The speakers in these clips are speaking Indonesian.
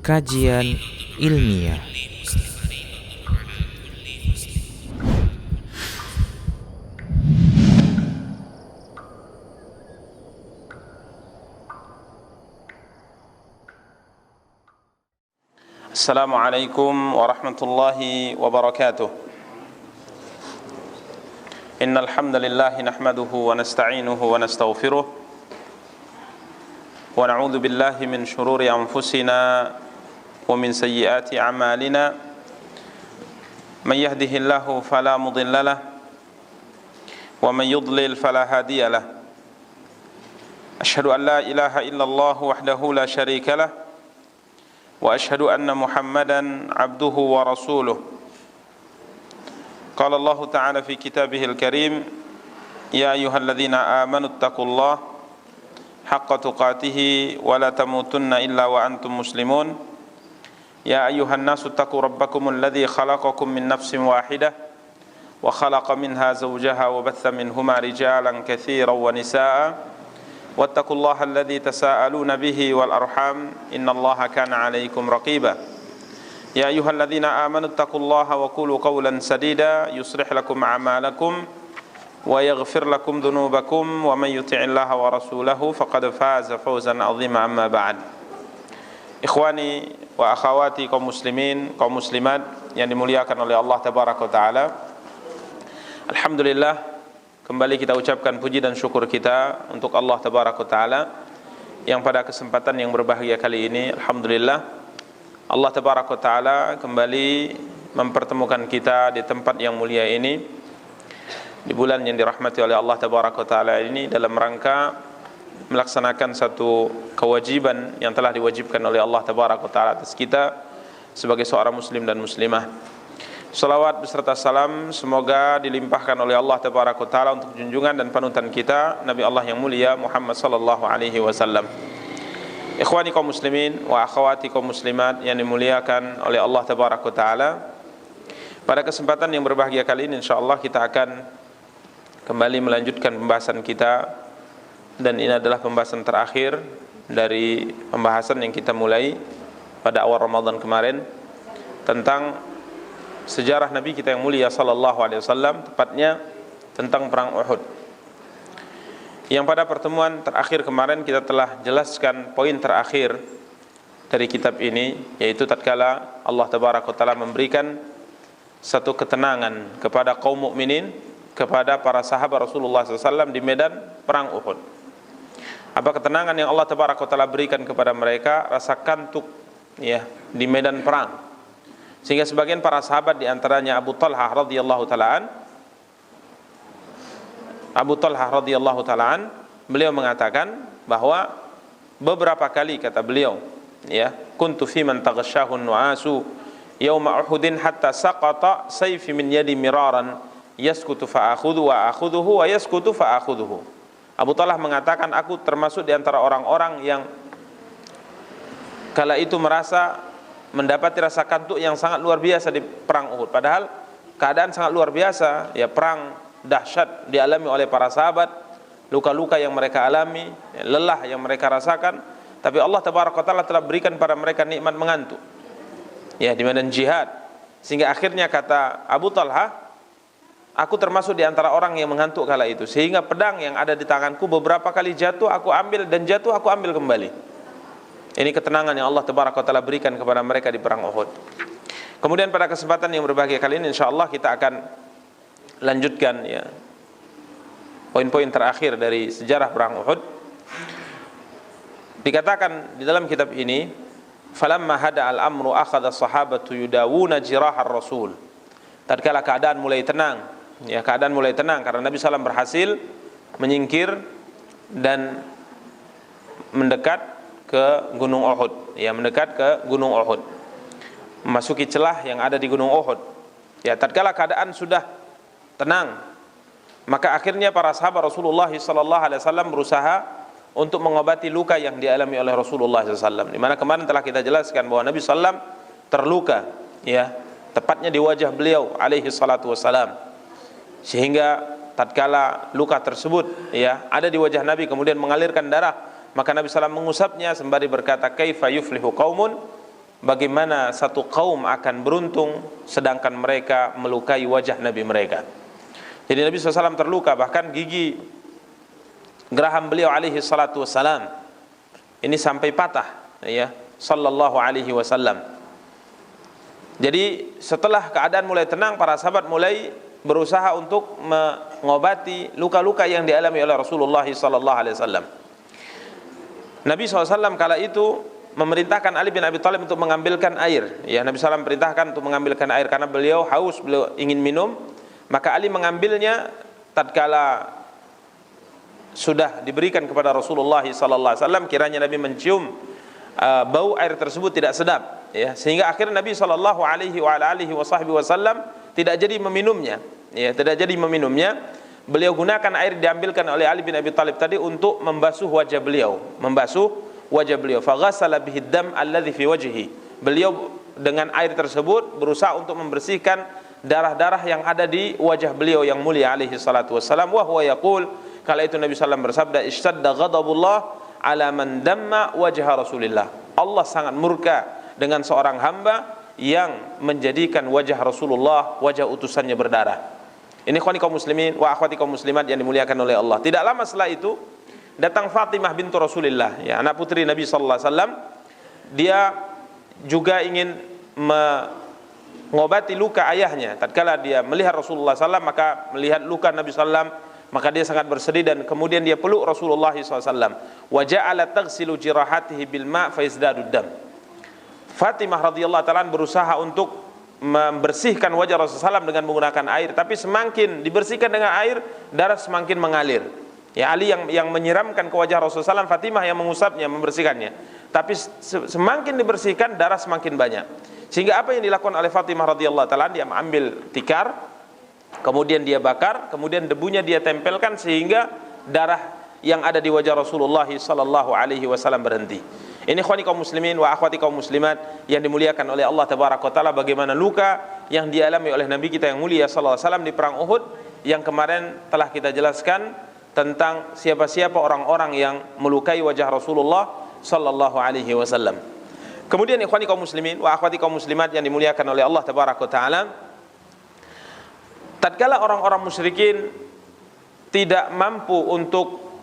Kajian ilmiah. Assalamualaikum warahmatullahi wabarakatuh. Innal hamdalillah nahmaduhu wa nasta'inuhu wa nastaghfiruh wa na'udzu billahi min shururi anfusina wa min sayyiati a'malina. Man yahdihillahu fala mudilla lahu wa man yudlil fala hadiya lahu. Asyhadu an la ilaha illallah wahdahu la syarika lahu wa asyhadu anna Muhammadan abduhu wa rasuluh. Qala Allah Ta'ala fi kitabihil karim, ya ayyuhalladzina amanu taqullaha haqqa tuqatih wa la tamutunna illa wa antum muslimun. Ya ayyuhan nasu taqu rabbakumul ladzi khalaqakum min nafsin wahidah wa khalaqa minha zawjaha wa batha minhuma rijalan katsiran wa nisaa'a wattaqullaha alladzi tasaaluna bihi wal arham innallaha kana 'alaikum raqiba. Ya ayyuhalladzina amanu taqullaha wa qulu qawlan sadida yuslih lakum a'malakum wa yaghfir lakum dhunubakum wa man yuti'illaha wa rasulahu faqad faza fawzan 'azima. Amma ba'd. Ikhwani wa akhawati kaum muslimin, kaum muslimat yang dimuliakan oleh Allah tabaraka wa taala. Alhamdulillah, kembali kita ucapkan puji dan syukur kita untuk Allah Tabaraka Ta'ala yang pada kesempatan yang berbahagia kali ini, alhamdulillah, Allah Tabaraka Ta'ala kembali mempertemukan kita di tempat yang mulia ini, di bulan yang dirahmati oleh Allah Tabaraka Ta'ala ini, dalam rangka melaksanakan satu kewajiban yang telah diwajibkan oleh Allah Tabaraka Ta'ala atas kita sebagai seorang muslim dan muslimah. Salawat beserta salam semoga dilimpahkan oleh Allah Tabaraka Ta'ala untuk junjungan dan panutan kita Nabi Allah yang mulia Muhammad sallallahu alaihi wasallam. Ikhwani kaum muslimin wa akhwati kaum muslimat yang dimuliakan oleh Allah Tabaraka Ta'ala, pada kesempatan yang berbahagia kali ini insyaallah kita akan kembali melanjutkan pembahasan kita, dan ini adalah pembahasan terakhir dari pembahasan yang kita mulai pada awal Ramadan kemarin tentang sejarah Nabi kita yang mulia sallallahu alaihi wasallam, tepatnya tentang perang Uhud. Yang pada pertemuan terakhir kemarin kita telah jelaskan poin terakhir dari kitab ini, yaitu tatkala Allah Tabaraka Taala memberikan satu ketenangan kepada kaum mukminin, kepada para sahabat Rasulullah SAW di medan perang Uhud. Apa ketenangan yang Allah Tabaraka Taala berikan kepada mereka? Rasa kantuk ya di medan perang. Sehingga sebagian para sahabat, di antaranya Abu Talhah radhiyallahu taalaan, beliau mengatakan bahwa beberapa kali, kata beliau, ya, kuntu fi man taghashahu an-nu'asu yauma Uhudin hatta saqata sayfi min yadi miraran yaskutu fa akhudhu wa akhudhuhu wa yaskutu fa akhudhuhu. Abu Talhah mengatakan, aku termasuk di antara orang-orang yang kala itu merasa mendapati rasa kantuk yang sangat luar biasa di perang Uhud. Padahal keadaan sangat luar biasa, ya, perang dahsyat dialami oleh para sahabat, luka-luka yang mereka alami, lelah yang mereka rasakan, tapi Allah Tabaraka Taala telah berikan pada mereka nikmat mengantuk, ya, di medan jihad. Sehingga akhirnya kata Abu Talhah, aku termasuk di antara orang yang mengantuk kala itu, sehingga pedang yang ada di tanganku beberapa kali jatuh aku ambil, dan jatuh aku ambil kembali. Ini ketenangan yang Allah Tabaraka wa Ta'ala berikan kepada mereka di perang Uhud. Kemudian pada kesempatan yang berbahagia kali ini insyaallah kita akan lanjutkan, ya, poin-poin terakhir dari sejarah perang Uhud. Dikatakan di dalam kitab ini, falamma hada al-amru akhadha sahabatu yudawuna jirahar rasul. Tatkala keadaan mulai tenang, ya, keadaan mulai tenang karena Nabi SAW berhasil menyingkir dan mendekat ke Gunung Uhud, ya, mendekat ke Gunung Uhud, memasuki celah yang ada di Gunung Uhud. Ya, tatkala keadaan sudah tenang, maka akhirnya para sahabat Rasulullah sallallahu alaihi wasallam berusaha untuk mengobati luka yang dialami oleh Rasulullah SAW. Di mana kemarin telah kita jelaskan bahwa Nabi SAW terluka, ya, tepatnya di wajah beliau alaihi salatu wassalam, sehingga tatkala luka tersebut, ya, ada di wajah Nabi kemudian mengalirkan darah Maka Nabi SAW mengusapnya sembari berkata, kaifa yuflihu qaumun, bagaimana satu kaum akan beruntung sedangkan mereka melukai wajah Nabi mereka. Jadi Nabi SAW terluka, bahkan gigi geraham beliau alaihi salatu wassalam ini sampai patah, ya, sallallahu alaihi wasallam. Jadi setelah keadaan mulai tenang, para sahabat mulai berusaha untuk mengobati luka-luka yang dialami oleh Rasulullah sallallahu alaihi wasallam. Nabi SAW kala itu memerintahkan Ali bin Abi Thalib untuk mengambilkan air. Ya, Nabi SAW perintahkan untuk mengambilkan air karena beliau haus, beliau ingin minum. Maka Ali mengambilnya tatkala sudah diberikan kepada Rasulullah sallallahu alaihi wasallam, kiranya Nabi mencium bau air tersebut tidak sedap, ya, sehingga akhirnya Nabi sallallahu alaihi wasallam tidak jadi meminumnya, ya, tidak jadi meminumnya. Beliau gunakan air diambilkan oleh Ali bin Abi Thalib tadi untuk membasuh wajah beliau, Faghassala bihi dam alladhi fi wajhihi. Beliau dengan air tersebut berusaha untuk membersihkan darah-darah yang ada di wajah beliau yang mulia alaihi salatu wassalam. Wa huwa yaqul, kala itu Nabi sallallahu bersabda, ishtadda ghadabullah ala man damma wajha Rasulillah. Allah sangat murka dengan seorang hamba yang menjadikan wajah Rasulullah, wajah utusannya berdarah. Ini ikhwani kaum muslimin wa akhwati kaum muslimat yang dimuliakan oleh Allah. Tidak lama setelah itu datang Fatimah bintu Rasulillah, ya, anak putri Nabi sallallahu alaihi wasallam. Dia juga ingin mengobati luka ayahnya. Tatkala dia melihat Rasulullah SAW, maka melihat luka Nabi SAW, maka dia sangat bersedih dan kemudian dia peluk Rasulullah SAW. Wa ja'ala taghsilu jirahatihi bil ma' fa yazdadu dam. Fatimah radhiyallahu ta'ala berusaha untuk membersihkan wajah Rasulullah SAW dengan menggunakan air, tapi semakin dibersihkan dengan air, darah semakin mengalir. Ya, Ali yang menyiramkan ke wajah Rasulullah SAW, Fatimah yang mengusapnya, membersihkannya. Tapi semakin dibersihkan, darah semakin banyak. Sehingga apa yang dilakukan oleh Fatimah radhiyallahu ta'ala, dia mengambil tikar, kemudian dia bakar, kemudian debunya dia tempelkan sehingga darah yang ada di wajah Rasulullah sallallahu alaihi wasallam berhenti. Ini ikhwani kaum muslimin wa akhwati kaum muslimat yang dimuliakan oleh Allah tabaraka taala, bagaimana luka yang dialami oleh Nabi kita yang mulia sallallahu alaihi wasallam di perang Uhud, yang kemarin telah kita jelaskan tentang siapa-siapa orang-orang yang melukai wajah Rasulullah sallallahu alaihi wasallam. Kemudian ikhwani kaum muslimin wa akhwati kaum muslimat yang dimuliakan oleh Allah tabaraka taala, tatkala orang-orang musyrikin tidak mampu untuk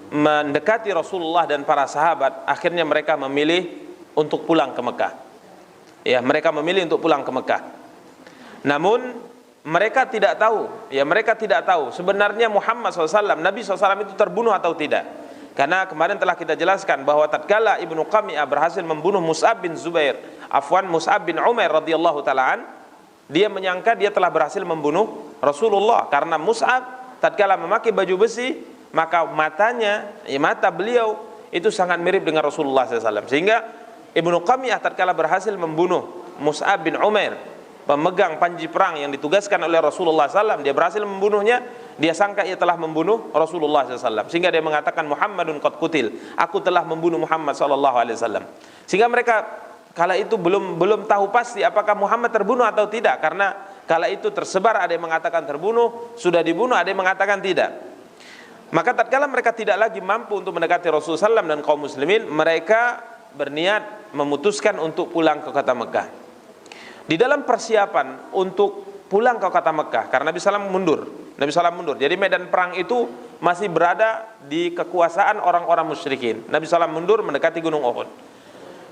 mendekati Rasulullah dan para sahabat, akhirnya mereka memilih untuk pulang ke Mekah. Ya, mereka memilih untuk pulang ke Mekah. Namun mereka tidak tahu sebenarnya Muhammad SAW, Nabi SAW itu terbunuh atau tidak. Karena kemarin telah kita jelaskan bahwa tatkala Ibnu Qami'ah berhasil membunuh Mus'ab bin Umair radhiyallahu ta'ala, dia menyangka dia telah berhasil membunuh Rasulullah. Karena Mus'ab tatkala memakai baju besi, maka mata beliau itu sangat mirip dengan Rasulullah SAW. Sehingga Ibnu Qami'ah tatkala berhasil membunuh Mus'ab bin Umair, pemegang panji perang yang ditugaskan oleh Rasulullah SAW, dia berhasil membunuhnya. Dia sangka ia telah membunuh Rasulullah SAW, sehingga dia mengatakan Muhammadun qad qutil, aku telah membunuh Muhammad SAW. Sehingga mereka kala itu belum tahu pasti apakah Muhammad terbunuh atau tidak, karena kala itu tersebar, ada yang mengatakan terbunuh, sudah dibunuh, ada yang mengatakan tidak. Maka tatkala mereka tidak lagi mampu untuk mendekati Rasulullah SAW dan kaum muslimin, mereka berniat memutuskan untuk pulang ke kota Mekah. Di dalam persiapan untuk pulang ke kota Mekah, karena Nabi SAW mundur. Jadi medan perang itu masih berada di kekuasaan orang-orang musyrikin. Nabi SAW mundur mendekati Gunung Uhud.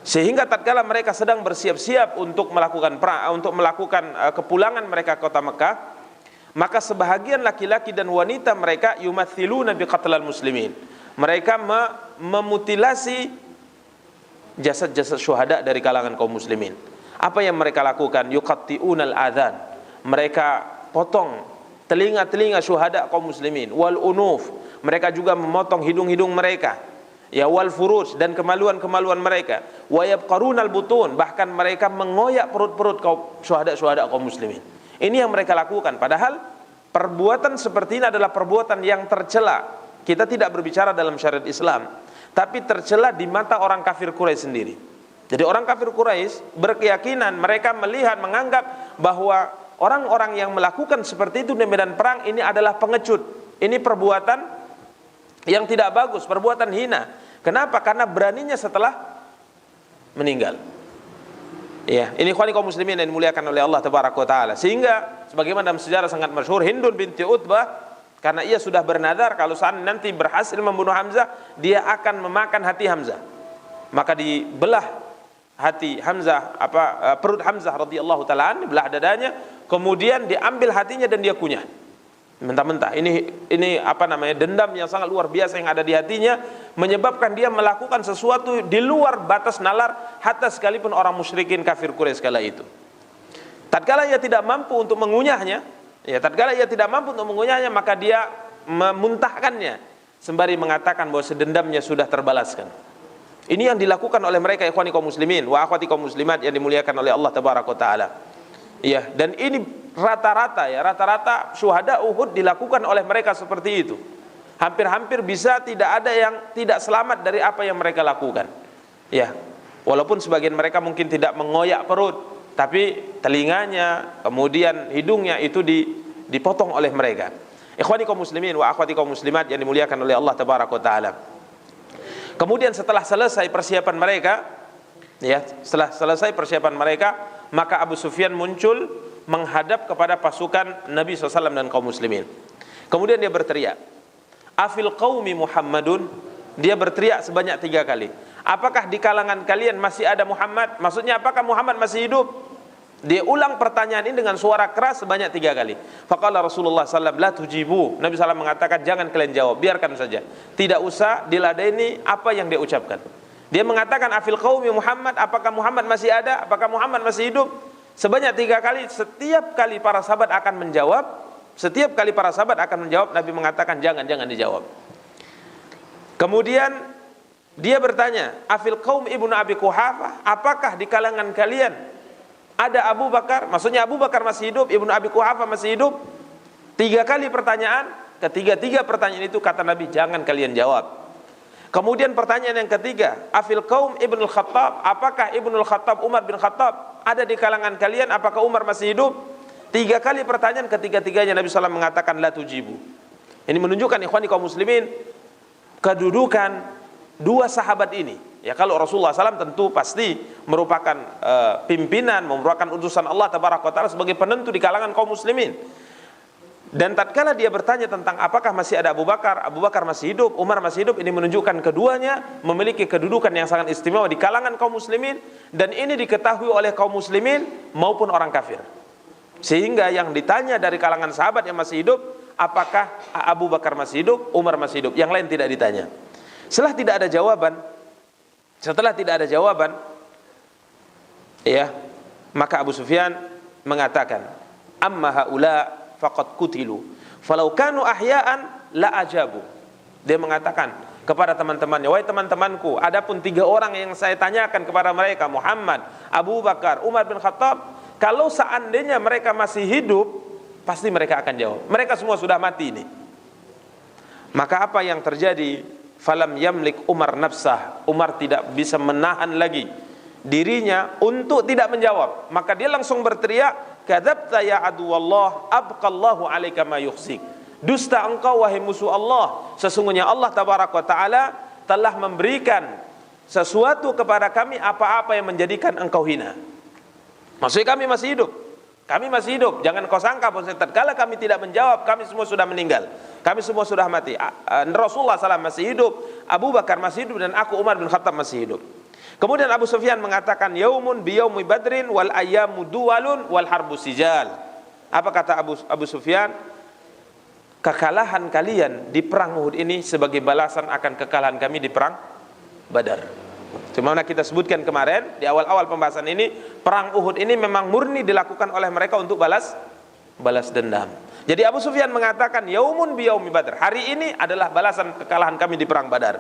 Sehingga tatkala mereka sedang bersiap-siap untuk melakukan perang, untuk melakukan kepulangan mereka ke kota Mekah, maka sebahagian laki-laki dan wanita mereka yumathiluna biqatlal muslimin. Mereka memutilasi jasad-jasad syuhada dari kalangan kaum muslimin. Apa yang mereka lakukan? Yuqatti'unal adzan. Mereka potong telinga-telinga syuhada kaum muslimin. Wal unuf. Mereka juga memotong hidung-hidung mereka. Ya, wal furuj, dan kemaluan-kemaluan mereka. Wa yabqarunal butun. Bahkan mereka mengoyak perut-perut kaum syuhada kaum muslimin. Ini yang mereka lakukan. Padahal perbuatan seperti ini adalah perbuatan yang tercela. Kita tidak berbicara dalam syariat Islam, tapi tercela di mata orang kafir Quraisy sendiri. Jadi orang kafir Quraisy berkeyakinan, mereka melihat, menganggap bahwa orang-orang yang melakukan seperti itu di medan perang ini adalah pengecut. Ini perbuatan yang tidak bagus, perbuatan hina. Kenapa? Karena beraninya setelah meninggal. Ya, ini ikhwani kaum muslimin yang dimuliakan oleh Allah tabaraka wa taala. Sehingga sebagaimana dalam sejarah sangat masyhur, Hindun binti Utbah, karena ia sudah bernadar kalau saat nanti berhasil membunuh Hamzah, dia akan memakan hati Hamzah. Maka dibelah hati Hamzah, perut Hamzah radhiyallahu taala, dibelah dadanya, kemudian diambil hatinya dan dia kunyah mentah-mentah. Ini dendam yang sangat luar biasa yang ada di hatinya, menyebabkan dia melakukan sesuatu di luar batas nalar, hatta sekalipun orang musyrikin kafir Quraisy kala itu. Tatkala ia tidak mampu untuk mengunyahnya, maka dia memuntahkannya sembari mengatakan bahwa sedendamnya sudah terbalaskan. Ini yang dilakukan oleh mereka ikhwani kaum muslimin wa akhwati kaum muslimat yang dimuliakan oleh Allah tabaraka wa taala. Ya, dan ini rata-rata syuhada Uhud dilakukan oleh mereka seperti itu. Hampir-hampir bisa tidak ada yang tidak selamat dari apa yang mereka lakukan. Ya, walaupun sebagian mereka mungkin tidak mengoyak perut, tapi telinganya, kemudian hidungnya itu dipotong oleh mereka. Ikhwani kaum muslimin wa akhwati kaum muslimat yang dimuliakan oleh Allah tabaraka wa taala. Kemudian setelah selesai persiapan mereka, maka Abu Sufyan muncul menghadap kepada pasukan Nabi SAW dan kaum muslimin. Kemudian dia berteriak, "Afil qaumi Muhammadun?" Dia berteriak sebanyak 3 kali. Apakah di kalangan kalian masih ada Muhammad? Maksudnya apakah Muhammad masih hidup? Dia ulang pertanyaan ini dengan suara keras sebanyak 3 kali. Faqala Rasulullah SAW, "La tujibu." Nabi SAW mengatakan, jangan kalian jawab, biarkan saja. Tidak usah diladeni apa yang dia ucapkan. Dia mengatakan, "Afil qaumi Muhammad?" Apakah Muhammad masih ada? Apakah Muhammad masih hidup? Sebanyak 3 kali. Setiap kali para sahabat akan menjawab, Nabi mengatakan, jangan dijawab. Kemudian dia bertanya, "Afil qaum ibnu Abi Quhafah?" Apakah di kalangan kalian ada Abu Bakar? Maksudnya Abu Bakar masih hidup, Ibnu Abi Quhafah masih hidup. 3 kali pertanyaan, ketiga pertanyaan itu kata Nabi, jangan kalian jawab. Kemudian pertanyaan yang ketiga, "Afil qaum Ibnul Khattab?" Apakah Ibnul Khattab, Umar bin Khattab ada di kalangan kalian? Apakah Umar masih hidup? 3 kali pertanyaan, ketiga-tiganya Nabi SAW mengatakan, "La tujibu." Ini menunjukkan ikhwani kaum muslimin kedudukan 2 sahabat ini. Ya, kalau Rasulullah SAW tentu pasti merupakan pimpinan, merupakan utusan Allah tabaraka wa taala sebagai penentu di kalangan kaum muslimin. Dan tatkala dia bertanya tentang apakah masih ada Abu Bakar masih hidup, Umar masih hidup, ini menunjukkan keduanya memiliki kedudukan yang sangat istimewa di kalangan kaum muslimin, dan ini diketahui oleh kaum muslimin maupun orang kafir. Sehingga yang ditanya dari kalangan sahabat yang masih hidup, apakah Abu Bakar masih hidup, Umar masih hidup, yang lain tidak ditanya. Setelah tidak ada jawaban, ya, maka Abu Sufyan mengatakan, "Amma haula faqad kutilu, falau kanu ahya'an la ajabu." Dia mengatakan kepada teman-temannya, "Wahai teman-temanku, adapun 3 orang yang saya tanyakan kepada mereka, Muhammad, Abu Bakar, Umar bin Khattab, kalau seandainya mereka masih hidup, pasti mereka akan jawab. Mereka semua sudah mati ini." Maka apa yang terjadi? Falam yamlik Umar nafsah. Umar tidak bisa menahan lagi dirinya untuk tidak menjawab. Maka dia langsung berteriak, "Kadzabta ya aduwallah, abqallahu alaika ma yukhsik." Dusta engkau wahai musuh Allah, sesungguhnya Allah tabaraka wa taala telah memberikan sesuatu kepada kami apa-apa yang menjadikan engkau hina. Maksudnya kami masih hidup. Jangan kau sangka bahwa tatkala kami tidak menjawab, kami semua sudah meninggal, kami semua sudah mati. Rasulullah SAW masih hidup, Abu Bakar masih hidup, dan aku Umar bin Khattab masih hidup. Kemudian Abu Sufyan mengatakan, "Yaumun biyaumi badrin wal ayyamu duwalun wal harbu sijal." Apa kata Abu Sufyan? Kekalahan kalian di perang Uhud ini sebagai balasan akan kekalahan kami di perang Badar. Cuma kita sebutkan kemarin di awal-awal pembahasan ini, perang Uhud ini memang murni dilakukan oleh mereka untuk balas dendam. Jadi Abu Sufyan mengatakan, "Yaumun biyaumi badr." Hari ini adalah balasan kekalahan kami di perang Badar.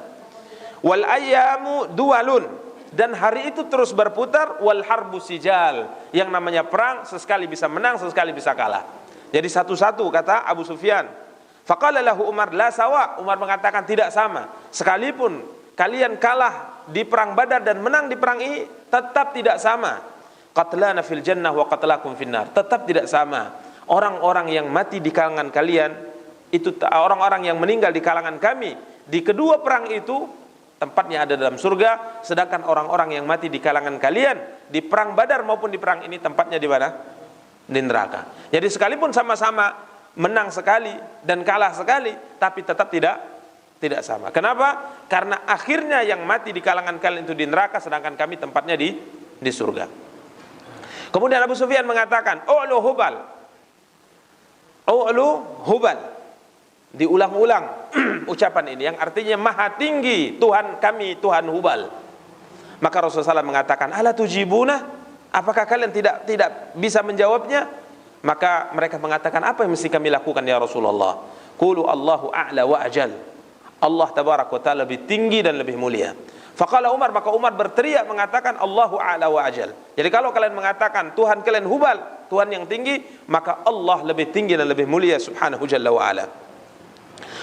Wal ayyamu duwalun, dan hari itu terus berputar. Wal harbu sijal, yang namanya perang sesekali bisa menang, sesekali bisa kalah. Jadi satu-satu kata Abu Sufyan. Faqala lahu Umar, "La sawa." Umar mengatakan tidak sama. Sekalipun kalian kalah di perang Badar dan menang di perang ini, tetap tidak sama. Qatlana fil jannah wa qatlakum finnar. Tetap tidak sama. Orang-orang yang mati di kalangan kalian itu, orang-orang yang meninggal di kalangan kami di kedua perang itu tempatnya ada dalam surga, sedangkan orang-orang yang mati di kalangan kalian di perang Badar maupun di perang ini tempatnya di mana? Di neraka. Jadi sekalipun sama-sama menang sekali dan kalah sekali, tapi tetap tidak sama. Kenapa? Karena akhirnya yang mati di kalangan kalian itu di neraka, sedangkan kami tempatnya di surga. Kemudian Abu Sufyan mengatakan, "U'lu Hubal." U'lu Hubal. Diulang-ulang ucapan ini yang artinya maha tinggi Tuhan kami, Tuhan Hubal. Maka Rasulullah SAW mengatakan, "Ala tujibuna?" Apakah kalian tidak bisa menjawabnya? Maka mereka mengatakan, apa yang mesti kami lakukan ya Rasulullah? Qulu Allahu a'la wa ajal. Allah tabaraka wa ta'ala lebih tinggi dan lebih mulia. Faqala Umar, maka Umar berteriak mengatakan Allahu a'la wa ajal. Jadi kalau kalian mengatakan Tuhan kalian Hubal, Tuhan yang tinggi, maka Allah lebih tinggi dan lebih mulia subhanahu jalla wa ala.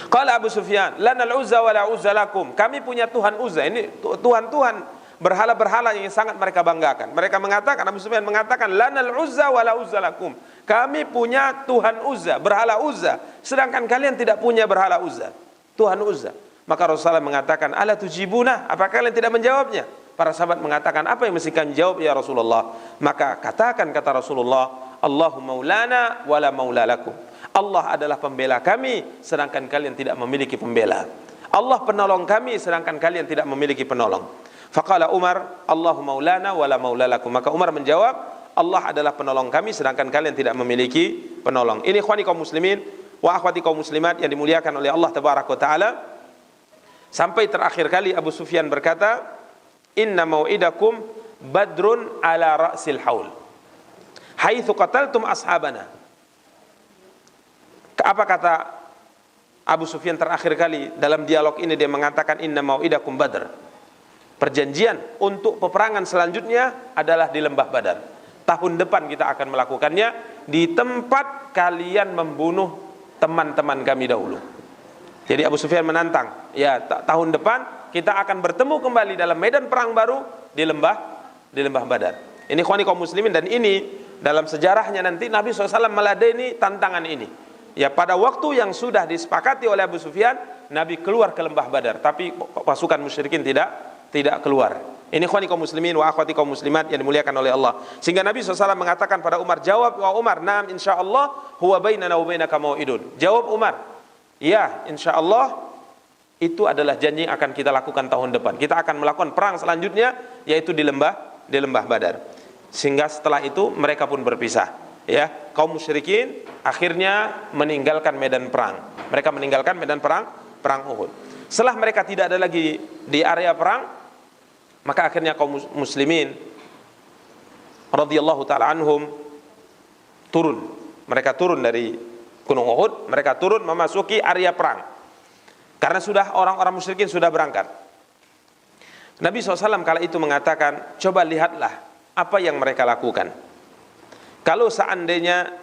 Qala Abu Sufyan, lana al-uzza wa la uzza lakum. Kami punya Tuhan Uzza. Ini Tuhan-Tuhan berhala-berhala yang sangat mereka banggakan. Mereka mengatakan, Abu Sufyan mengatakan, lana al-uzza wa la uzza lakum. Kami punya Tuhan Uzza, berhala Uzza, sedangkan kalian tidak punya berhala Uzza, Tuhan Uzza. Maka Rasulullah mengatakan, ala tujibuna? Apakah kalian tidak menjawabnya? Para sahabat mengatakan, apa yang mesti kami jawab ya Rasulullah? Maka katakan, kata Rasulullah, Allahu maulana wa la maula lakum. Allah adalah pembela kami, sedangkan kalian tidak memiliki pembela. Allah penolong kami, sedangkan kalian tidak memiliki penolong. Faqala Umar, Allahu maulana wa la maula lakum. Maka Umar menjawab, Allah adalah penolong kami, sedangkan kalian tidak memiliki penolong. Ini ikhwani kaum muslimin wa akhwati kaum muslimat yang dimuliakan oleh Allah tabaraka taala. Sampai terakhir kali Abu Sufyan berkata, inna mau'idakum badrun ala ra'sil haul haitsu qataltum ashabana. Apa kata Abu Sufyan terakhir kali dalam dialog ini? Dia mengatakan inna mau'idakum badr. Perjanjian untuk peperangan selanjutnya adalah di lembah Badar. Tahun depan kita akan melakukannya di tempat kalian membunuh teman-teman kami dahulu. Jadi Abu Sufyan menantang, ya tahun depan kita akan bertemu kembali dalam medan perang baru di lembah Badar. Ini ikhwani kaum muslimin, dan ini dalam sejarahnya nanti Nabi SAW meladeni tantangan ini. Ya pada waktu yang sudah disepakati oleh Abu Sufyan, Nabi keluar ke lembah Badar, tapi pasukan musyrikin tidak keluar. Ini ikhwani kaum muslimin wa akhwati kaum muslimat yang dimuliakan oleh Allah. Sehingga Nabi SAW mengatakan pada Umar, jawab wa Umar, naam insyaallah huwa bainana wa bainaka mau'idun. Jawab Umar, ya insyaallah itu adalah janji yang akan kita lakukan tahun depan. Kita akan melakukan perang selanjutnya, yaitu di lembah Badar. Sehingga setelah itu mereka pun berpisah. Ya, kaum musyrikin akhirnya meninggalkan medan perang. Mereka meninggalkan medan perang Uhud. Setelah mereka tidak ada lagi di area perang, maka akhirnya kaum muslimin radhiyallahu taala anhum turun. Mereka turun dari Gunung Uhud, mereka turun memasuki area perang. Karena sudah orang-orang musyrikin sudah berangkat. Nabi SAW kala itu mengatakan, coba lihatlah apa yang mereka lakukan. Kalau seandainya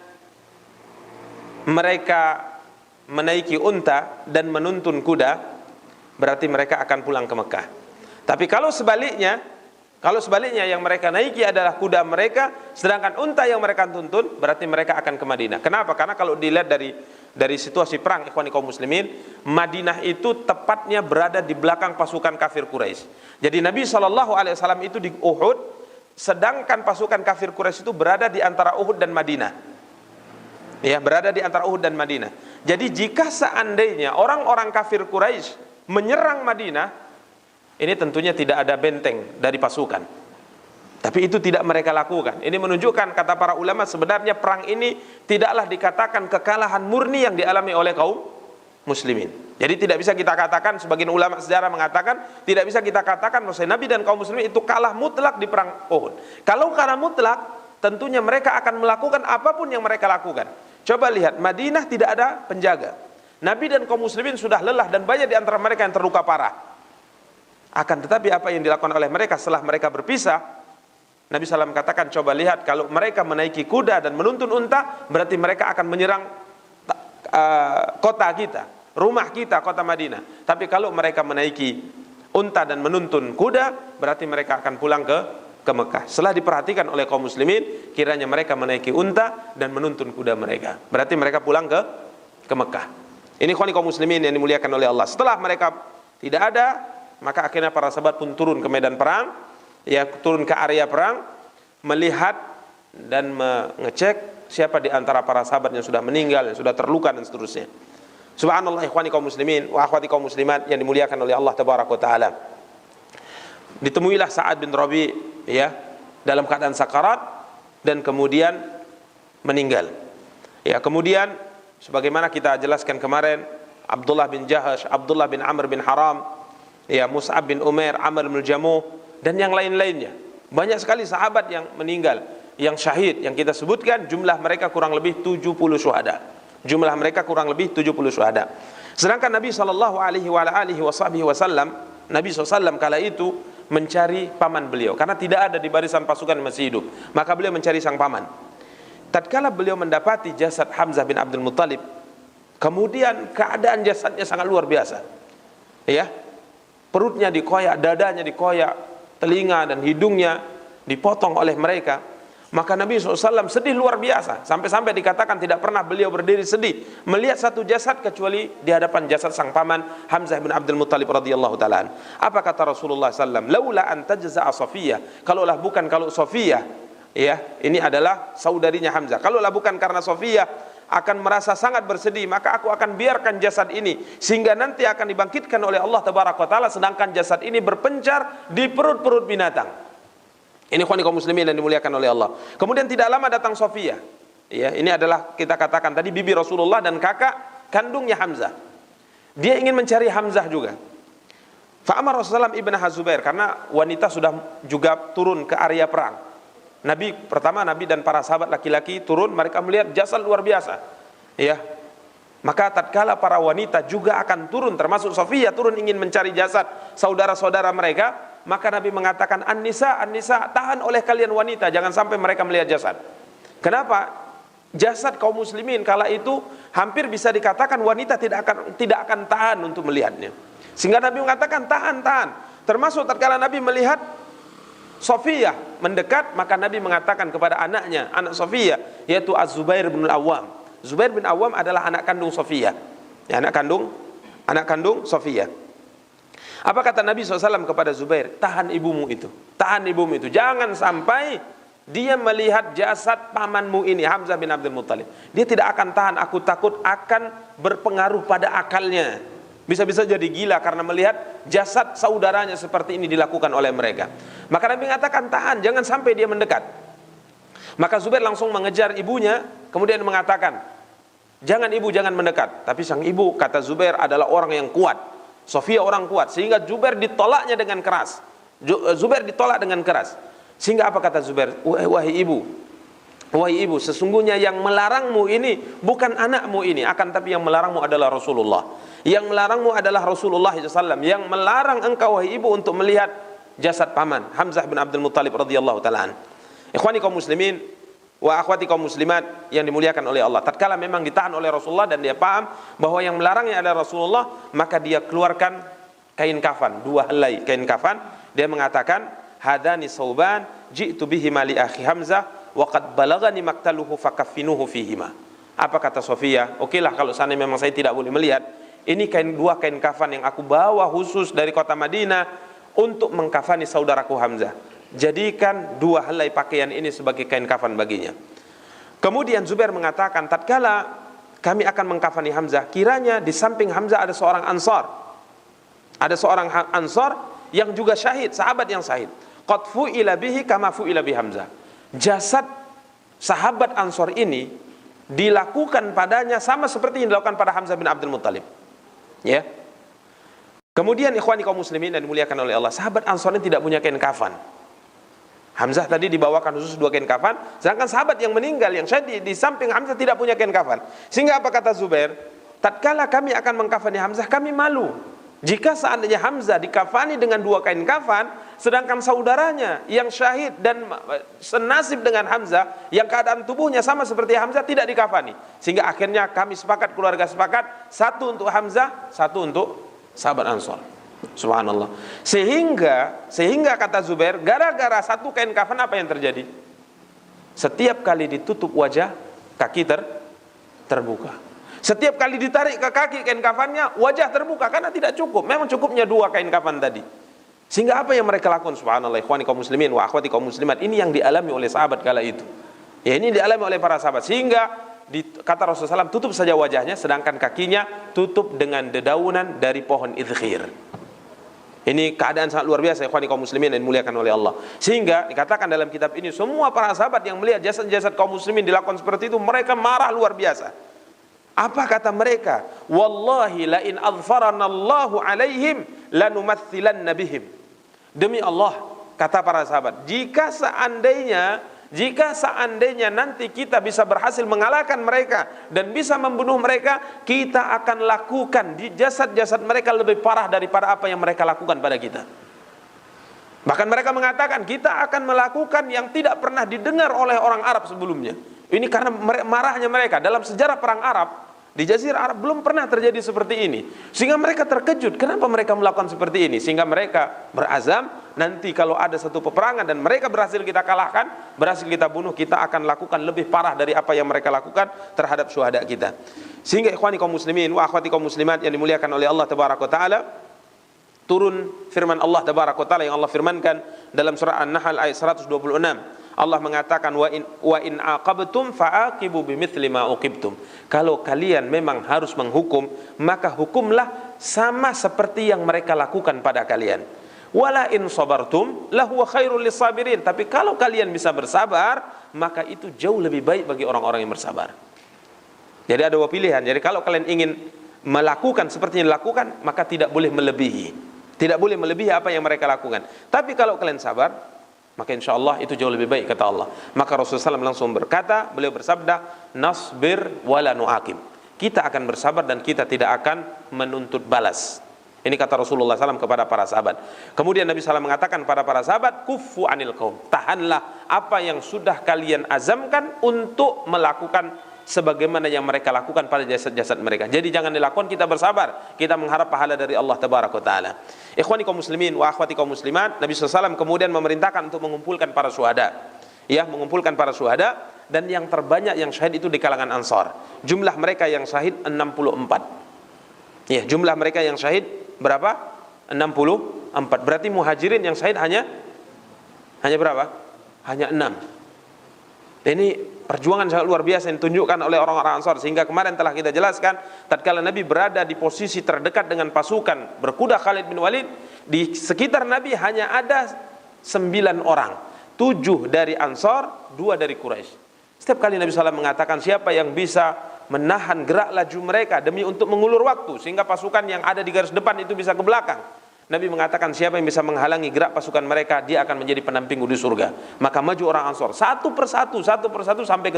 mereka menaiki unta dan menuntun kuda, berarti mereka akan pulang ke Mekah. Tapi kalau sebaliknya yang mereka naiki adalah kuda mereka, sedangkan unta yang mereka tuntun, berarti mereka akan ke Madinah. Kenapa? Karena kalau dilihat dari situasi perang ikhwani kaum muslimin, Madinah itu tepatnya berada di belakang pasukan kafir Quraisy. Jadi Nabi SAW itu di Uhud, sedangkan pasukan kafir Quraisy itu berada di antara Uhud dan Madinah. Ya, berada di antara Uhud dan Madinah. Jadi jika seandainya orang-orang kafir Quraisy menyerang Madinah, ini tentunya tidak ada benteng dari pasukan. Tapi itu tidak mereka lakukan. Ini menunjukkan, kata para ulama, sebenarnya perang ini tidaklah dikatakan kekalahan murni yang dialami oleh kaum muslimin. Jadi tidak bisa kita katakan, sebagian ulama sejarah mengatakan, tidak bisa kita katakan bahwa Nabi dan kaum muslimin itu kalah mutlak di perang Uhud. Kalau kalah mutlak, tentunya mereka akan melakukan apapun yang mereka lakukan. Coba lihat, Madinah tidak ada penjaga. Nabi dan kaum muslimin sudah lelah dan banyak di antara mereka yang terluka parah. Akan tetapi apa yang dilakukan oleh mereka setelah mereka berpisah, Nabi SAW katakan, coba lihat, kalau mereka menaiki kuda dan menuntun unta, berarti mereka akan menyerang kota kita, rumah kita, kota Madinah. Tapi kalau mereka menaiki unta dan menuntun kuda, berarti mereka akan pulang ke Mekah. Setelah diperhatikan oleh kaum muslimin, kiranya mereka menaiki unta dan menuntun kuda mereka, berarti mereka pulang ke Mekah. Ini kaum muslimin yang dimuliakan oleh Allah. Setelah mereka tidak ada maka akhirnya para sahabat pun turun ke medan perang, ya, turun ke area perang, melihat dan mengecek siapa di antara para sahabat yang sudah meninggal, yang sudah terluka dan seterusnya. Subhanallah, ikhwani kaum muslimin wa akhwati kaum muslimat yang dimuliakan oleh Allah tabaraka wa taala. Ditemuilah Sa'ad bin Rabi', ya, dalam keadaan sakarat dan kemudian meninggal. Ya, kemudian sebagaimana kita jelaskan kemarin, Abdullah bin Jahash, Abdullah bin Amr bin Haram, ya, Mus'ab bin Umair, Amr bin Jamuh, dan yang lain-lainnya. Banyak sekali sahabat yang meninggal, yang syahid, yang kita sebutkan jumlah mereka kurang lebih 70 syuhada. Jumlah mereka kurang lebih 70 syuhada. Sedangkan Nabi SAW, Nabi SAW kala itu mencari paman beliau, karena tidak ada di barisan pasukan yang masih hidup, maka beliau mencari sang paman. Tatkala beliau mendapati jasad Hamzah bin Abdul Muttalib, kemudian keadaan jasadnya sangat luar biasa, ya, perutnya dikoyak, dadanya dikoyak, telinga dan hidungnya dipotong oleh mereka. Maka Nabi SAW sedih luar biasa, sampai-sampai dikatakan tidak pernah beliau berdiri sedih melihat satu jasad kecuali di hadapan jasad sang paman Hamzah bin Abdul Muttalib radhiyallahu taala. Apa kata Rasulullah SAW? Laula an tajza'a Safiyah, kalaulah bukan kalau Safiyah, ya, ini adalah saudarinya Hamzah, kalaulah bukan karena Safiyah akan merasa sangat bersedih, maka aku akan biarkan jasad ini sehingga nanti akan dibangkitkan oleh Allah tabaraka wa taala, sedangkan jasad ini berpencar di perut-perut binatang. Ini ikhwan kaum muslimin yang dimuliakan oleh Allah. Kemudian tidak lama datang Safiyah. Ya, ini adalah kita katakan tadi bibi Rasulullah dan kakak kandungnya Hamzah. Dia ingin mencari Hamzah juga. Fa'amar Rasulullah ibn Zubair, karena wanita sudah juga turun ke area perang. Nabi dan para sahabat laki-laki turun, mereka melihat jasad luar biasa. Ya. Maka tatkala para wanita juga akan turun, termasuk Safiyah turun ingin mencari jasad saudara-saudara mereka, maka Nabi mengatakan, an-nisa, tahan oleh kalian wanita, jangan sampai mereka melihat jasad. Kenapa? Jasad kaum muslimin kala itu hampir bisa dikatakan wanita tidak akan tahan untuk melihatnya. Sehingga Nabi mengatakan tahan. Termasuk tatkala Nabi melihat Safiyah mendekat, maka Nabi mengatakan kepada anaknya, anak Safiyah, yaitu Az-Zubair bin Al-Awwam. Zubair bin Awwam adalah anak kandung Safiyah. Ya, anak kandung Safiyah. Apa kata Nabi SAW kepada Zubair? Tahan ibumu itu. Jangan sampai dia melihat jasad pamanmu ini, Hamzah bin Abdul Muttalib. Dia tidak akan tahan, aku takut akan berpengaruh pada akalnya. Bisa-bisa jadi gila karena melihat jasad saudaranya seperti ini dilakukan oleh mereka. Maka Nabi mengatakan tahan, jangan sampai dia mendekat. Maka Zubair langsung mengejar ibunya, kemudian mengatakan, jangan ibu, jangan mendekat. Tapi sang ibu, kata Zubair, adalah orang yang kuat. Safiyah orang kuat, sehingga Zubair ditolaknya dengan keras. Sehingga apa kata Zubair? Wahai ibu, sesungguhnya yang melarangmu ini bukan anakmu ini, akan tapi yang melarangmu adalah Rasulullah. Yang melarangmu adalah Rasulullah SAW. Yang melarang engkau wahai ibu untuk melihat jasad paman Hamzah bin Abdul Muttalib radhiyallahu taala. Ikhwani kaum muslimin wa akhwati kaum muslimat yang dimuliakan oleh Allah, tatkala memang ditahan oleh Rasulullah dan dia paham bahwa yang melarangnya adalah Rasulullah, maka dia keluarkan kain kafan, 2 helai kain kafan. Dia mengatakan, hadani sauban ji'tu bihima li akhi Hamzah wa qad balagani maktaluhu fakaffinuhu fihima. Apa kata Safiyah? Okelah kalau seandainya memang saya tidak boleh melihat, ini 2 kain kafan yang aku bawa khusus dari kota Madinah untuk mengkafani saudaraku Hamzah. Jadikan 2 helai pakaian ini sebagai kain kafan baginya. Kemudian Zubair mengatakan, tatkala kami akan mengkafani Hamzah, kiranya di samping Hamzah ada seorang Ansar. Ada seorang Ansar yang juga syahid, sahabat yang syahid. Qad fu'ila bihi kama fu'ila bi Hamzah. Jasad sahabat Ansar ini dilakukan padanya sama seperti yang dilakukan pada Hamzah bin Abdul Muttalib. Ya. Kemudian ikhwani kaum muslimin yang dimuliakan oleh Allah, sahabat Ansar ini tidak punya kain kafan. Hamzah tadi dibawakan khusus 2 kain kafan, sedangkan sahabat yang meninggal yang syahid di samping Hamzah tidak punya kain kafan. Sehingga apa kata Zubair? Tatkala kami akan mengkafani Hamzah, kami malu jika seandainya Hamzah dikafani dengan 2 kain kafan, sedangkan saudaranya yang syahid dan senasib dengan Hamzah, yang keadaan tubuhnya sama seperti Hamzah, tidak dikafani. Sehingga akhirnya kami sepakat, keluarga sepakat, 1 untuk Hamzah, 1 untuk sahabat Ansar. Subhanallah. Sehingga kata Zubair, gara-gara 1 kain kafan apa yang terjadi? Setiap kali ditutup wajah, kaki terbuka. Setiap kali ditarik ke kaki kain kafannya, wajah terbuka karena tidak cukup. Memang cukupnya 2 kain kafan tadi. Sehingga apa yang mereka lakukan? Subhanallah, ikhwani kaum muslimin wa akhwati kaum muslimat, ini yang dialami oleh sahabat kala itu. Ya, ini dialami oleh para sahabat. Sehingga kata Rasulullah SAW, tutup saja wajahnya, sedangkan kakinya tutup dengan dedaunan dari pohon idkhir. Ini keadaan sangat luar biasa, ikhwani kaum muslimin yang dimuliakan oleh Allah. Sehingga dikatakan dalam kitab ini, semua para sahabat yang melihat jasad-jasad kaum muslimin dilakukan seperti itu, mereka marah luar biasa. Apa kata mereka? Wallahi la in adfarana Allahu alaihim lanumaththilanna bihim. Demi Allah, kata para sahabat, jika seandainya nanti kita bisa berhasil mengalahkan mereka dan bisa membunuh mereka, kita akan lakukan di jasad-jasad mereka lebih parah daripada apa yang mereka lakukan pada kita. Bahkan mereka mengatakan, kita akan melakukan yang tidak pernah didengar oleh orang Arab sebelumnya. Ini karena marahnya mereka. Dalam sejarah perang Arab di Jazirah Arab belum pernah terjadi seperti ini. Sehingga mereka terkejut, kenapa mereka melakukan seperti ini? Sehingga mereka berazam, nanti kalau ada satu peperangan dan mereka berhasil kita kalahkan, berhasil kita bunuh, kita akan lakukan lebih parah dari apa yang mereka lakukan terhadap syuhada kita. Sehingga ikhwani kaum muslimin wa akhwati kaum muslimat yang dimuliakan oleh Allah tabaraka taala, turun firman Allah tabaraka taala yang Allah firmankan dalam surah An-Nahl ayat 126. Allah mengatakan, wa in aqabtum fa'aqibu bimithli ma uqibtum. Kalau kalian memang harus menghukum, maka hukumlah sama seperti yang mereka lakukan pada kalian. Wala in sabartum lahu khairul lisabirin. Tapi kalau kalian bisa bersabar, maka itu jauh lebih baik bagi orang-orang yang bersabar. Jadi ada 2 pilihan. Jadi kalau kalian ingin melakukan seperti yang dilakukan, maka tidak boleh melebihi. Tidak boleh melebihi apa yang mereka lakukan. Tapi kalau kalian sabar, maka insya Allah itu jauh lebih baik, kata Allah. Maka Rasulullah SAW langsung berkata, beliau bersabda, nasbir wala nu'akim. Kita akan bersabar dan kita tidak akan menuntut balas. Ini kata Rasulullah SAW kepada para sahabat. Kemudian Nabi SAW mengatakan pada para sahabat, kuffu anil qaum. Tahanlah apa yang sudah kalian azamkan untuk melakukan sebagaimana yang mereka lakukan pada jasad-jasad mereka. Jadi jangan dilakukan, kita bersabar, kita mengharap pahala dari Allah tabaraka taala. Ikhwani kaum muslimin wa akhwati kaum muslimat, Nabi SAW kemudian memerintahkan untuk mengumpulkan para syuhada. Ya, mengumpulkan para syuhada, dan yang terbanyak yang syahid itu di kalangan Ansar. Jumlah mereka yang syahid 64. Ya, jumlah mereka yang syahid berapa? 64. Berarti muhajirin yang syahid hanya berapa? Hanya 6. Ini perjuangan sangat luar biasa yang ditunjukkan oleh orang-orang Ansar. Sehingga kemarin telah kita jelaskan, tatkala Nabi berada di posisi terdekat dengan pasukan berkuda Khalid bin Walid, di sekitar Nabi hanya ada 9 orang, 7 dari Ansar, 2 dari Quraisy. Setiap kali Nabi SAW mengatakan, siapa yang bisa menahan gerak laju mereka demi untuk mengulur waktu sehingga pasukan yang ada di garis depan itu bisa ke belakang, Nabi mengatakan, siapa yang bisa menghalangi gerak pasukan mereka, dia akan menjadi penampingku di surga. Maka maju orang Ansar satu persatu sampai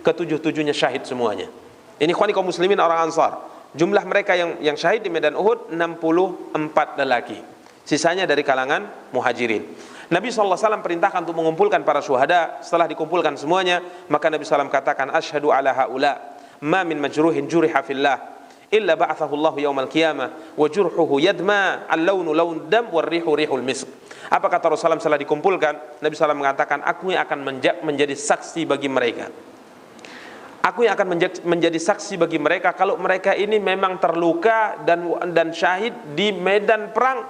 ketujuh-tujuhnya syahid semuanya. Ini ikhwani kaum muslimin orang Ansar. Jumlah mereka yang syahid di medan Uhud 64 lelaki. Sisanya dari kalangan muhajirin. Nabi SAW perintahkan untuk mengumpulkan para syuhada. Setelah dikumpulkan semuanya, maka Nabi SAW katakan, asyhadu ala haula ma min majruhin juriha fillah illa ba'athahu Allahu yaumal qiyamah wa jurhuhu yadma al-launu laun dam war rihu rihul misk. Apa kata Rasulullah setelah dikumpulkan? Nabi SAW mengatakan, aku yang akan menjadi saksi bagi mereka. Aku yang akan menjadi saksi bagi mereka kalau mereka ini memang terluka dan syahid di medan perang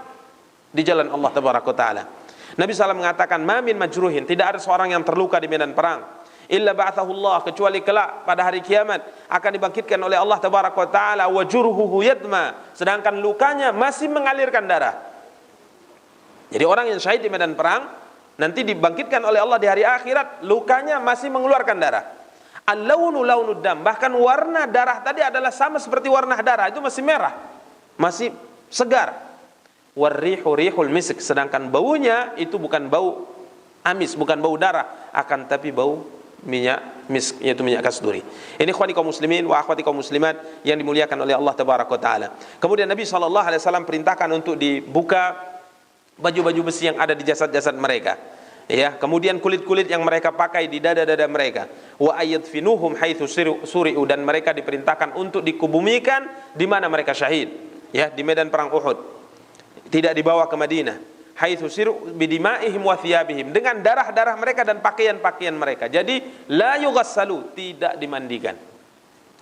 di jalan Allah tabaraka taala. Nabi SAW mengatakan, ma min majruhin, tidak ada seorang yang terluka di medan perang illa ba'athahu Allah, kecuali kelak pada hari kiamat akan dibangkitkan oleh Allah tabaraka wa taala wa jurhuhu yadma, sedangkan lukanya masih mengalirkan darah. Jadi orang yang syahid di medan perang nanti dibangkitkan oleh Allah di hari akhirat, lukanya masih mengeluarkan darah. Al-launu launud dam, bahkan warna darah tadi adalah sama seperti warna darah, itu masih merah, masih segar. Warrihu rihul misk, sedangkan baunya itu bukan bau amis, bukan bau darah, akan tapi bau minyak misk, yaitu minyak kasturi. Ini ikhwani kaum muslimin wa akhwati kaum muslimat yang dimuliakan oleh Allah tabaraka taala. Kemudian Nabi SAW perintahkan untuk dibuka baju-baju besi yang ada di jasad-jasad mereka. Ya, kemudian kulit-kulit yang mereka pakai di dada-dada mereka. Wa ayadfinuhum haitsu suri'u, dan mereka diperintahkan untuk dikubumikan di mana mereka syahid, ya, di medan perang Uhud. Tidak dibawa ke Madinah. Haitsu siru bidima'ihim wa thiyabihim, dengan darah-darah mereka dan pakaian-pakaian mereka. Jadi la yughassalu, tidak dimandikan.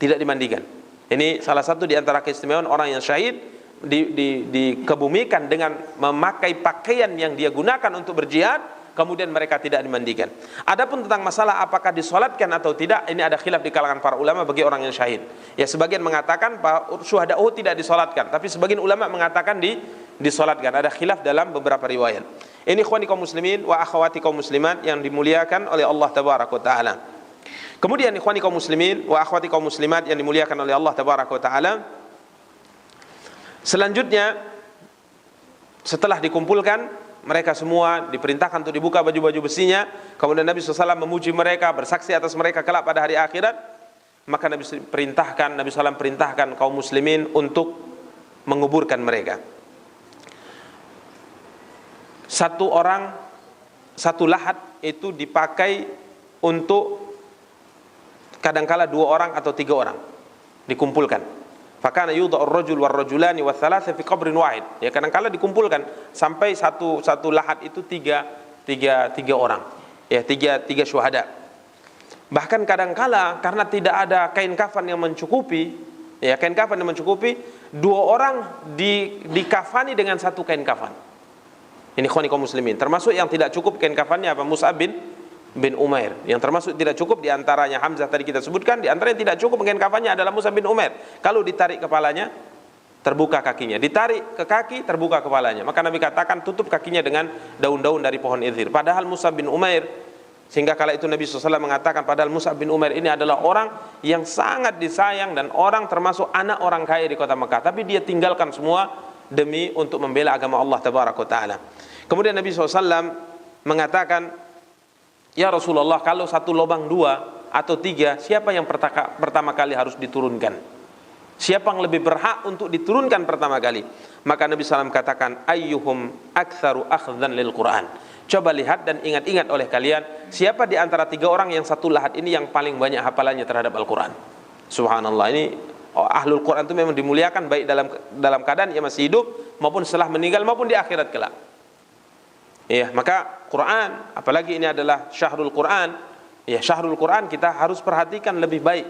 tidak dimandikan. Ini salah satu di antara keistimewaan orang yang syahid, dikebumikan dengan memakai pakaian yang dia gunakan untuk berjihad, kemudian mereka tidak dimandikan. Adapun tentang masalah apakah disolatkan atau tidak, ini ada khilaf di kalangan para ulama bagi orang yang syahid. Ya, sebagian mengatakan bahwa syuhada Uhud tidak disolatkan, tapi sebagian ulama mengatakan disolatkan. Ada khilaf dalam beberapa riwayat. Ini ikhwani kaum muslimin wa akhwati kaum muslimat yang dimuliakan oleh Allah tabaraka wa taala. Kemudian ikhwani kaum muslimin wa akhwati kaum muslimat yang dimuliakan oleh Allah tabaraka wa taala, selanjutnya setelah dikumpulkan, mereka semua diperintahkan untuk dibuka baju-baju besinya. Kemudian Nabi SAW memuji mereka, bersaksi atas mereka kelak pada hari akhirat. Maka Nabi SAW perintahkan kaum muslimin untuk menguburkan mereka. Satu orang, satu lahat itu dipakai untuk kadangkala 2 orang atau 3 orang dikumpulkan. Fakana yudha'ur rajul war rajulani wa thalatha fi qabrin wahid. Ya, kadangkala dikumpulkan sampai satu lahat itu tiga orang. Ya, tiga syuhada. Bahkan kadangkala karena tidak ada kain kafan yang mencukupi, 2 orang dikafani dengan satu kain kafan. Ini ikhwani kaum muslimin. Termasuk yang tidak cukup kain kafannya apa? Mus'ab bin Umair. Yang termasuk tidak cukup di antaranya Hamzah tadi kita sebutkan, di antara yang tidak cukup kain kafannya adalah Mus'ab bin Umair. Kalau ditarik kepalanya, terbuka kakinya. Ditarik ke kaki, terbuka kepalanya. Maka Nabi katakan tutup kakinya dengan daun-daun dari pohon idhir. Padahal Mus'ab bin Umair, sehingga kala itu Nabi SAW mengatakan padahal Mus'ab bin Umair ini adalah orang yang sangat disayang dan orang termasuk anak orang kaya di kota Mekah. Tapi dia tinggalkan semua demi untuk membela agama Allah tabaraka wa taala. Kemudian Nabi SAW mengatakan, ya Rasulullah, kalau satu lubang 2 atau 3, siapa yang pertama kali harus diturunkan? Siapa yang lebih berhak untuk diturunkan pertama kali? Maka Nabi SAW katakan, ayyuhum aktsaru akhdhan lil Quran. Coba lihat dan ingat-ingat oleh kalian, siapa di antara 3 orang yang satu lahat ini yang paling banyak hafalannya terhadap Al-Quran? Subhanallah, ini ahlul Quran itu memang dimuliakan baik dalam keadaan ia masih hidup maupun setelah meninggal maupun di akhirat kelak. Ya, maka Quran, apalagi ini adalah syahrul Quran, ya syahrul Quran kita harus perhatikan lebih baik.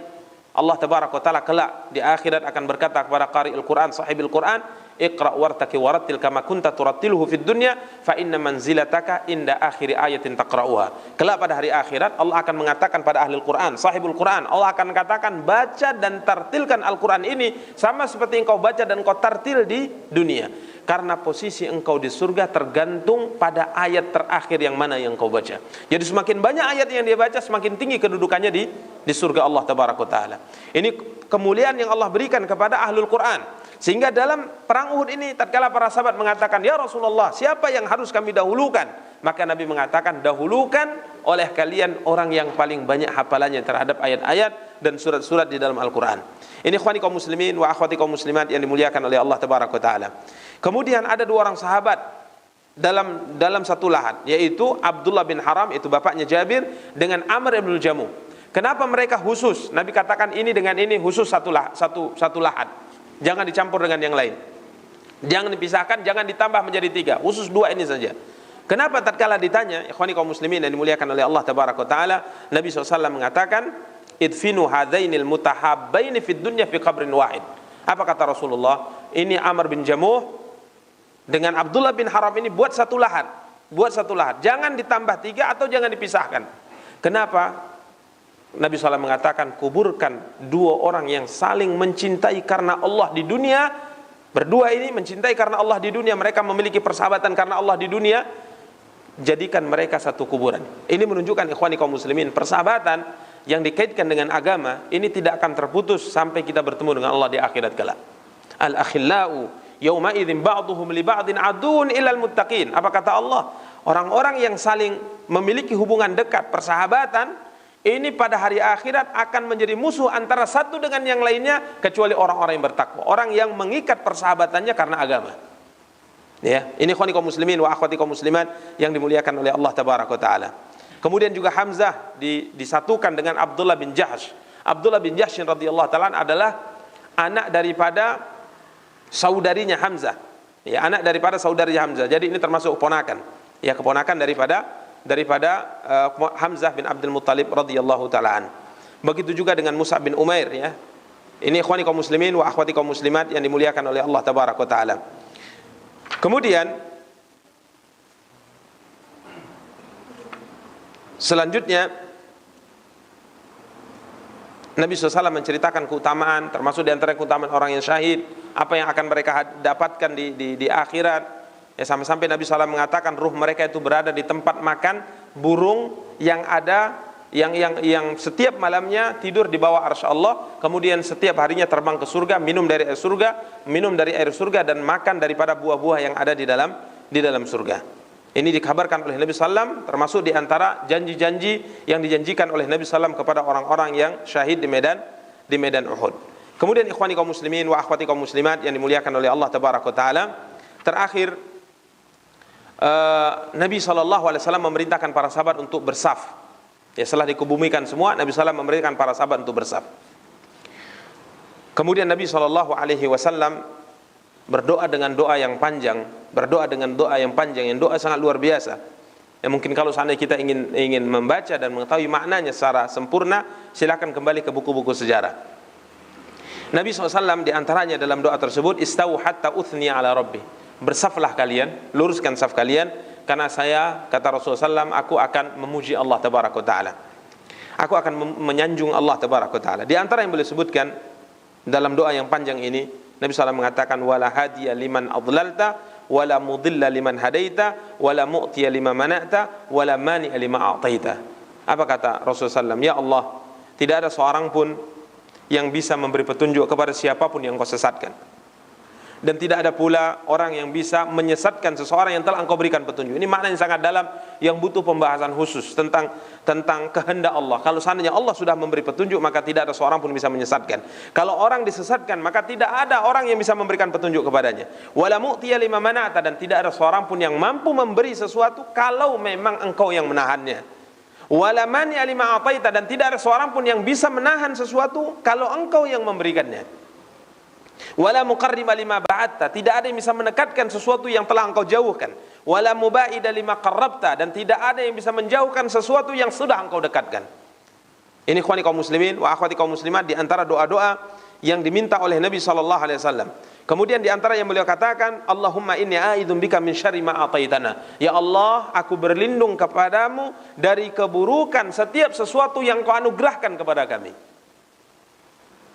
Allah tabaraka wa taala kelak di akhirat akan berkata kepada qari'il Quran, sahibil Quran, iqra wartaki warattil kama kunta turattiluhu fid dunya fa inna manzilataka inda akhiri ayatin taqra'uha. Kelak pada hari akhirat Allah akan mengatakan pada ahli Quran, sahibul Quran, Allah akan katakan baca dan tartilkan Al-Quran ini sama seperti engkau baca dan engkau tartil di dunia. Karena posisi engkau di surga tergantung pada ayat terakhir yang mana yang engkau baca. Jadi semakin banyak ayat yang dia baca, semakin tinggi kedudukannya di surga Allah tabaraka taala. Ini kemuliaan yang Allah berikan kepada ahlul Quran. Sehingga dalam perang Uhud ini tatkala para sahabat mengatakan, ya Rasulullah, siapa yang harus kami dahulukan? Maka Nabi mengatakan, dahulukan oleh kalian orang yang paling banyak hafalannya terhadap ayat-ayat dan surat-surat di dalam Al-Quran. Ini ikhwani kaum muslimin wa akhwati kaum muslimat yang dimuliakan oleh Allah tabaraka taala. Kemudian ada 2 orang sahabat dalam satu lahat, yaitu Abdullah bin Haram, itu bapaknya Jabir, dengan Amr ibn Jamuh. Kenapa mereka khusus? Nabi katakan ini dengan ini khusus satu lahat. Jangan dicampur dengan yang lain. Jangan dipisahkan, jangan ditambah menjadi 3. Khusus 2 ini saja. Kenapa tatkala ditanya, ikhwani kaum muslimin yang dimuliakan oleh Allah tabaraka taala, Nabi SAW mengatakan, idfinu hadainil mutahabbaini fid dunya fi qabrin wahid. Apa kata Rasulullah? Ini Amr bin Jamuh dengan Abdullah bin Haram ini buat satu lahat. Jangan ditambah 3 atau jangan dipisahkan. Kenapa? Nabi SAW mengatakan, kuburkan 2 orang yang saling mencintai karena Allah di dunia. Berdua ini mencintai karena Allah di dunia. Mereka memiliki persahabatan karena Allah di dunia. Jadikan mereka satu kuburan. Ini menunjukkan ikhwani kaum muslimin, persahabatan yang dikaitkan dengan agama ini tidak akan terputus sampai kita bertemu dengan Allah di akhirat kelak. Al-akhillau yauma idzin ba'dhum li ba'din adun ilal muttaqin. Apa kata Allah? Orang-orang yang saling memiliki hubungan dekat, persahabatan, ini pada hari akhirat akan menjadi musuh antara satu dengan yang lainnya kecuali orang-orang yang bertakwa, orang yang mengikat persahabatannya karena agama. Ya, ini ikhwani kaum muslimin wa akhwati kaum muslimat yang dimuliakan oleh Allah tabaraka taala. Kemudian juga Hamzah disatukan dengan Abdullah bin Jahsh. Abdullah bin Jahsh radhiyallahu taala adalah anak daripada saudarinya Hamzah. Ya, anak daripada saudarinya Hamzah. Jadi ini termasuk keponakan. Ya, keponakan daripada Hamzah bin Abdul Muttalib radhiyallahu taala an. Begitu juga dengan Mus'ab bin Umair, ya. Ini ikhwani kaum muslimin wa akhwati kaum muslimat yang dimuliakan oleh Allah tabaraka wa taala. Kemudian selanjutnya Nabi SAW menceritakan keutamaan, termasuk di antara keutamaan orang yang syahid, apa yang akan mereka dapatkan di akhirat. Ya, sampai-sampai Nabi SAW mengatakan ruh mereka itu berada di tempat makan burung yang ada yang setiap malamnya tidur di bawah arsy Allah, kemudian setiap harinya terbang ke surga, minum dari air surga dan makan daripada buah-buah yang ada di dalam surga. Ini dikabarkan oleh Nabi SAW, termasuk di antara janji-janji yang dijanjikan oleh Nabi SAW kepada orang-orang yang syahid di medan Uhud. Kemudian ikhwani kaum muslimin wa akhwati kaum muslimat yang dimuliakan oleh Allah tabaraka wa taala, terakhir Nabi SAW memerintahkan para sahabat untuk bersaf. Ya, setelah dikebumikan semua, Nabi SAW memerintahkan para sahabat untuk bersaf. Kemudian Nabi SAW berdoa dengan doa yang panjang, yang doa sangat luar biasa. Ya, mungkin kalau seandainya kita ingin membaca dan mengetahui maknanya secara sempurna, silakan kembali ke buku-buku sejarah. Nabi SAW diantaranya dalam doa tersebut, istawu hatta uthni ala rabbi. Bersaflah kalian, luruskan saf kalian, karena saya, kata Rasulullah SAW, aku akan memuji Allah tabaraka wa ta'ala. Aku akan menyanjung Allah tabaraka wa ta'ala. Di antara yang boleh sebutkan dalam doa yang panjang ini, Nabi SAW mengatakan, wala hadiya liman adlalta, wala mudilla liman hadaita, wala mu'tiya liman mana'ta, wala mani'a lima a'taita. Apa kata Rasulullah SAW? Ya Allah, tidak ada seorang pun yang bisa memberi petunjuk kepada siapapun yang kau sesatkan, dan tidak ada pula orang yang bisa menyesatkan seseorang yang telah engkau berikan petunjuk. Ini makna yang sangat dalam, yang butuh pembahasan khusus tentang kehendak Allah. Kalau seandainya Allah sudah memberi petunjuk, maka tidak ada seorang pun bisa menyesatkan. Kalau orang disesatkan, maka tidak ada orang yang bisa memberikan petunjuk kepadanya. Wala mu'tiya lima mana'ta, dan tidak ada seorang pun yang mampu memberi sesuatu kalau memang engkau yang menahannya. Wala mani'a lima a'taita, dan tidak ada seorang pun yang bisa menahan sesuatu kalau engkau yang memberikannya. Wala muqarriba lima ba'atta, tidak ada yang bisa mendekatkan sesuatu yang telah engkau jauhkan. Wala muba'ida lima qarrabta, dan tidak ada yang bisa menjauhkan sesuatu yang sudah engkau dekatkan. Ini ikhwani kaum muslimin wa akhwati kaum muslimat, di antara doa-doa yang diminta oleh Nabi SAW. Kemudian di antara yang beliau katakan, Allahumma inni a'idzum bika min syarri ma ataitana. Ya Allah, aku berlindung kepadamu dari keburukan setiap sesuatu yang kau anugerahkan kepada kami.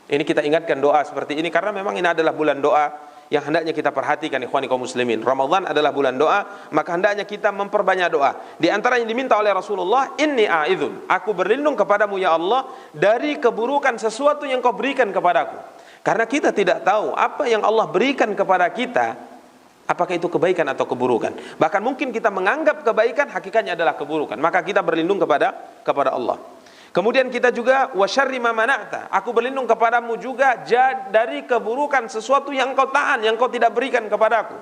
Ini kita ingatkan doa seperti ini karena memang ini adalah bulan doa yang hendaknya kita perhatikan, ikhwani kaum muslimin. Ramadan adalah bulan doa, maka hendaknya kita memperbanyak doa. Di antara yang diminta oleh Rasulullah, inni a'idzu, aku berlindung kepadamu ya Allah dari keburukan sesuatu yang kau berikan kepadaku. Karena kita tidak tahu apa yang Allah berikan kepada kita, apakah itu kebaikan atau keburukan. Bahkan mungkin kita menganggap kebaikan, hakikatnya adalah keburukan. Maka kita berlindung kepada Allah. Kemudian kita juga wasyarri ma mana'ta, aku berlindung kepadamu juga dari keburukan sesuatu yang kau tahan, yang kau tidak berikan kepadaku.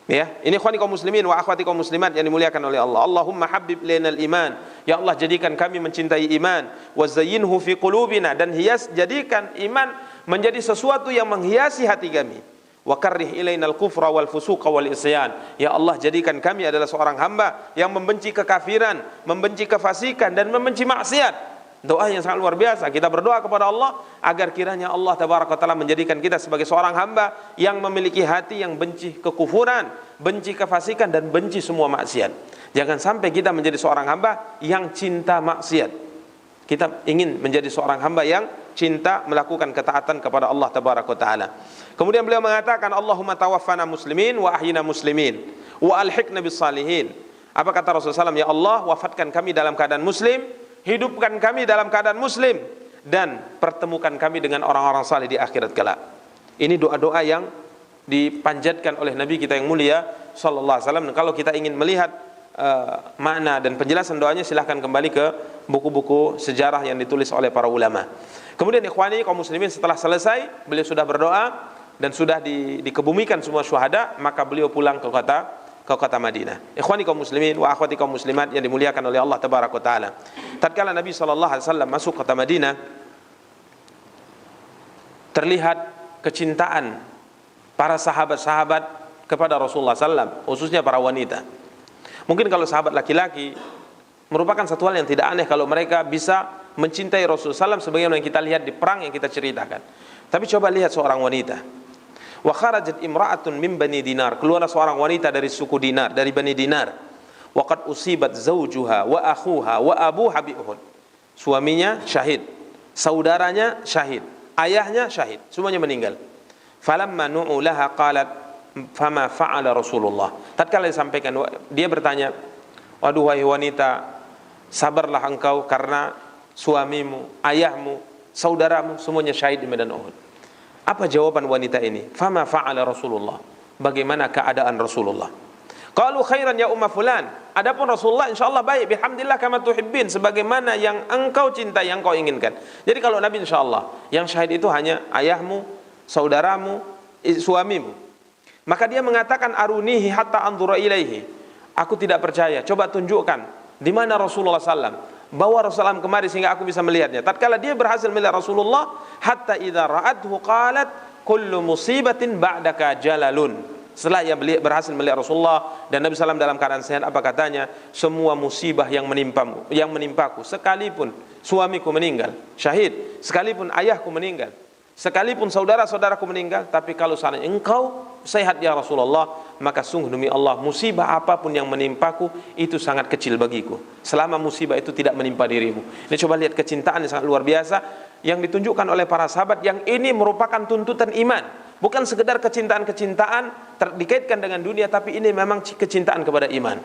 Ya, ini ikhwani kaum muslimin wa akhwati kaum muslimat yang dimuliakan oleh Allah. Allahumma habib lainal iman, ya Allah jadikan kami mencintai iman, wa zayyinhu fi qulubina, dan jadikan iman menjadi sesuatu yang menghiasi hati kami. Wa karrih ilainal kufra wal fusuqa wal isyan, ya Allah jadikan kami adalah seorang hamba yang membenci kekafiran, membenci kefasikan, dan membenci maksiat. Doa yang sangat luar biasa. Kita berdoa kepada Allah agar kiranya Allah tabaraka taala menjadikan kita sebagai seorang hamba yang memiliki hati yang benci kekufuran, benci kefasikan, dan benci semua maksiat. Jangan sampai kita menjadi seorang hamba yang cinta maksiat. Kita ingin menjadi seorang hamba yang cinta melakukan ketaatan kepada Allah tabaraka taala. Kemudian beliau mengatakan, Allahumma tawaffana muslimin wa ahyina muslimin wa alhiqna bis salihin. Apa kata Rasulullah SAW? Ya Allah, wafatkan kami dalam keadaan muslim, hidupkan kami dalam keadaan muslim, dan pertemukan kami dengan orang-orang saleh di akhirat kelak. Ini doa-doa yang dipanjatkan oleh Nabi kita yang mulia sallallahu alaihi wasallam. Dan kalau kita ingin melihat makna dan penjelasan doanya, silahkan kembali ke buku-buku sejarah yang ditulis oleh para ulama. Kemudian ikhwani kaum muslimin, setelah selesai beliau sudah berdoa dan sudah dikebumikan semua syuhada, maka beliau pulang ke kota Madinah. Ikhwani kaum muslimin wa akhwati kaum muslimat yang dimuliakan oleh Allah tabaraka taala. Tatkala Nabi sallallahu alaihi wasallam masuk kota Madinah, terlihat kecintaan para sahabat-sahabat kepada Rasulullah SAW, khususnya para wanita. Mungkin kalau sahabat laki-laki merupakan satu hal yang tidak aneh kalau mereka bisa mencintai Rasulullah SAW sebagaimana yang kita lihat di perang yang kita ceritakan. Tapi coba lihat seorang wanita. Wa kharajat imra'atun min Bani Dinar, keluar seorang wanita dari suku Dinar, dari Bani Dinar. Wa qad usibat zawjuha wa akhuha wa abuha bi Uhud. Suaminya syahid, saudaranya syahid, ayahnya syahid, semuanya meninggal. Falamma nu'u laha qalat fama fa'ala Rasulullah. Tatkala disampaikan, dia bertanya, waduh wahai wanita, sabarlah engkau karena suamimu, ayahmu, saudaramu semuanya syahid di medan Uhud. Apa jawaban wanita ini? Fama fa'ala Rasulullah. Bagaimana keadaan Rasulullah? Qalu khairan ya umma fulan. Adapun Rasulullah insyaallah baik, bihamdillah kama tuhibbin, sebagaimana yang engkau cintai, yang kau inginkan. Jadi kalau Nabi insyaallah, yang syahid itu hanya ayahmu, saudaramu, suamimu. Maka dia mengatakan arunihi hatta anzura ilaihi. Aku tidak percaya, coba tunjukkan di mana Rasulullah SAW. Bawa Rasulullah kemari sehingga aku bisa melihatnya. Tatkala dia berhasil melihat Rasulullah, hatta idza ra'athu qalat kullu musibatin ba'daka jalalun. Setelah ia berhasil melihat Rasulullah dan Nabi SAW dalam keadaan sehat, apa katanya? Semua musibah yang menimpamu, yang menimpaku, sekalipun suamiku meninggal, syahid, sekalipun ayahku meninggal, sekalipun saudara-saudaraku meninggal, tapi kalau seandainya engkau sehat ya Rasulullah, maka sungguh demi Allah musibah apapun yang menimpaku itu sangat kecil bagiku, selama musibah itu tidak menimpa dirimu. Ini coba lihat kecintaan yang sangat luar biasa yang ditunjukkan oleh para sahabat, yang ini merupakan tuntutan iman, bukan sekedar kecintaan-kecintaan dikaitkan dengan dunia, tapi ini memang kecintaan kepada iman.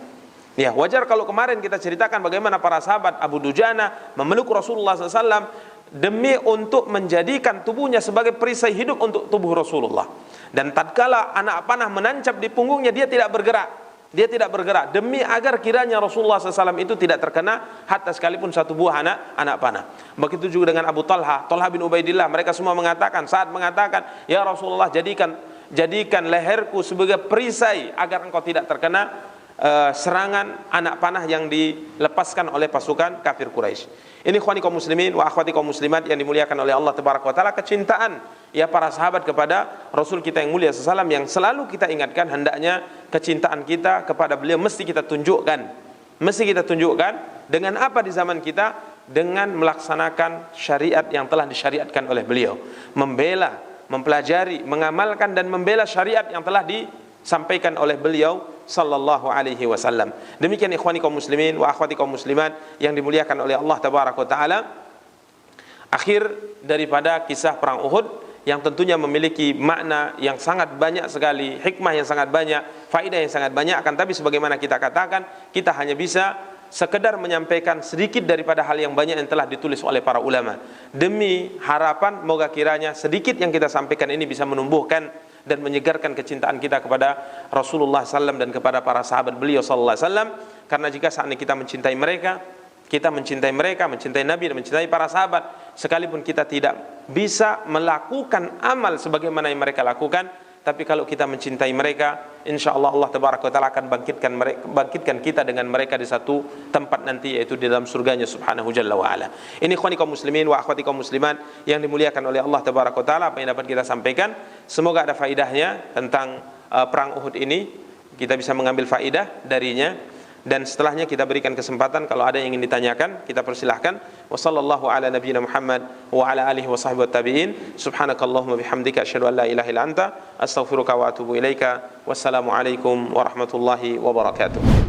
Ya, wajar kalau kemarin kita ceritakan bagaimana para sahabat Abu Dujana memeluk Rasulullah SAW demi untuk menjadikan tubuhnya sebagai perisai hidup untuk tubuh Rasulullah. Dan tatkala anak panah menancap di punggungnya, dia tidak bergerak. Dia tidak bergerak demi agar kiranya Rasulullah SAW itu tidak terkena hatta sekalipun satu buah anak panah. Begitu juga dengan Abu Talha bin Ubaidillah. Mereka semua mengatakan, saat mengatakan, ya Rasulullah, jadikan leherku sebagai perisai agar engkau tidak terkena serangan anak panah yang dilepaskan oleh pasukan kafir Quraisy. Ini ikhwani kaum muslimin wa akhwati kaum muslimat yang dimuliakan oleh Allah Tabaraka wa Taala, kecintaan ya para sahabat kepada Rasul kita yang mulia sallallahu alaihi wasallam, yang selalu kita ingatkan hendaknya kecintaan kita kepada beliau mesti kita tunjukkan dengan apa di zaman kita, dengan melaksanakan syariat yang telah disyariatkan oleh beliau, membela, mempelajari, mengamalkan dan membela syariat yang telah disampaikan oleh beliau sallallahu alaihi wasallam. Demikian ikhwani kaum muslimin wa akhwati kaum muslimat yang dimuliakan oleh Allah Tabaraka taala, akhir daripada kisah perang Uhud yang tentunya memiliki makna yang sangat banyak sekali, hikmah yang sangat banyak, faedah yang sangat banyak. Akan tapi sebagaimana kita katakan, kita hanya bisa sekedar menyampaikan sedikit daripada hal yang banyak yang telah ditulis oleh para ulama, demi harapan moga kiranya sedikit yang kita sampaikan ini bisa menumbuhkan dan menyegarkan kecintaan kita kepada Rasulullah SAW dan kepada para sahabat beliau SAW. Karena jika saatnya kita mencintai mereka, mencintai Nabi dan mencintai para sahabat, sekalipun kita tidak bisa melakukan amal sebagaimana yang mereka lakukan, tapi kalau kita mencintai mereka, insyaallah Allah Tabaraka wa Taala akan bangkitkan kita dengan mereka di satu tempat nanti, yaitu di dalam surganya Subhanahu Jalla wa Ala. Ini ikhwani kaum muslimin wa akhwati kaum muslimat yang dimuliakan oleh Allah Tabaraka wa Taala, apa yang dapat kita sampaikan, semoga ada faedahnya tentang perang Uhud ini, kita bisa mengambil faedah darinya. Dan setelahnya kita berikan kesempatan kalau ada yang ingin ditanyakan, kita persilahkan. Wassallallahu ala nabiyyina Muhammad wa ala alihi wa sahbihi wat tabi'in. Subhanakallahumma bihamdika asyhadu an la ilaha illa anta astaghfiruka wa atubu ilaika. Wassalamu alaikum warahmatullahi wabarakatuh.